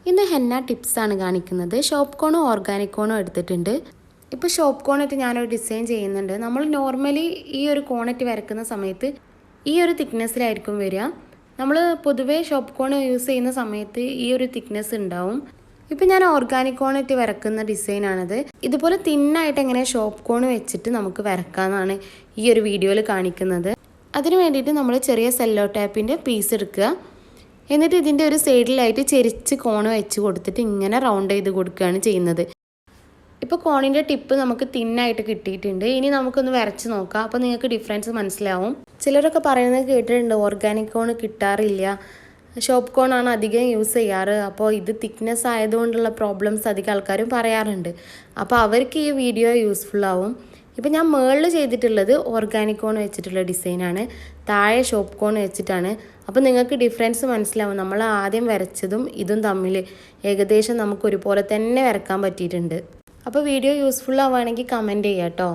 ഇന്ന് ഹെന്ന ടിപ്സാണ് കാണിക്കുന്നത്. ഷോപ്പ് കോണും ഓർഗാനിക് കോണും എടുത്തിട്ടുണ്ട്. ഇപ്പോൾ ഷോപ്പ് കോണിട്ട് ഞാനൊരു ഡിസൈൻ ചെയ്യുന്നുണ്ട്. നമ്മൾ നോർമലി ഈ ഒരു കോണിട്ട് വരക്കുന്ന സമയത്ത് ഈ ഒരു തിക്നെസ്സിലായിരിക്കും വരിക. നമ്മൾ പൊതുവേ ഷോപ്പ് കോൺ യൂസ് ചെയ്യുന്ന സമയത്ത് ഈ ഒരു തിക്നെസ് ഉണ്ടാവും. ഇപ്പോൾ ഞാൻ ഓർഗാനിക് കോണിട്ട് വരക്കുന്ന ഡിസൈനാണിത്. ഇതുപോലെ തിന്നായിട്ട് എങ്ങനെ ഷോപ്പ് കോൺ വെച്ചിട്ട് നമുക്ക് വരക്കാമെന്നാണ് ഈ ഒരു വീഡിയോയിൽ കാണിക്കുന്നത്. അതിന് വേണ്ടിയിട്ട് നമ്മൾ ചെറിയ സെല്ലോ ടാപ്പിൻ്റെ പീസ് എടുക്കുക. എന്നിട്ട് ഇതിൻ്റെ ഒരു സൈഡിലായിട്ട് ചെരിച്ച് കോൺ വെച്ച് കൊടുത്തിട്ട് ഇങ്ങനെ റൗണ്ട് ചെയ്ത് കൊടുക്കുകയാണ് ചെയ്യുന്നത്. ഇപ്പോൾ കോണിൻ്റെ ടിപ്പ് നമുക്ക് തിന്നായിട്ട് കിട്ടിയിട്ടുണ്ട്. ഇനി നമുക്കൊന്ന് വരച്ച് നോക്കാം. അപ്പോൾ നിങ്ങൾക്ക് ഡിഫറൻസ് മനസ്സിലാവും. ചിലരൊക്കെ പറയുന്നത് കേട്ടിട്ടുണ്ട് ഓർഗാനിക് കോൺ കിട്ടാറില്ല, ഷോപ്പ് കോണാണ് അധികം യൂസ് ചെയ്യാറ്, അപ്പോൾ ഇത് തിക്നെസ് ആയതുകൊണ്ടുള്ള പ്രോബ്ലംസ് അധികം ആൾക്കാരും പറയാറുണ്ട്. അപ്പോൾ അവർക്ക് ഈ വീഡിയോ യൂസ്ഫുൾ ആവും. ഇപ്പോൾ ഞാൻ മുകളിൽ ചെയ്തിട്ടുള്ളത് ഓർഗാനിക് കോൺ വെച്ചിട്ടുള്ള ഡിസൈനാണ്, താഴെ ഷോപ്പ് കോൺ വെച്ചിട്ടാണ്. അപ്പോൾ നിങ്ങൾക്ക് ഡിഫറൻസ് മനസ്സിലാവും. നമ്മൾ ആദ്യം വരച്ചതും ഇതും തമ്മിൽ ഏകദേശം നമുക്ക് ഒരുപോലെ തന്നെ വരക്കാൻ പറ്റിയിട്ടുണ്ട്. അപ്പോൾ വീഡിയോ യൂസ്ഫുൾ ആവുകയാണെങ്കിൽ കമൻറ്റ് ചെയ്യാം കേട്ടോ.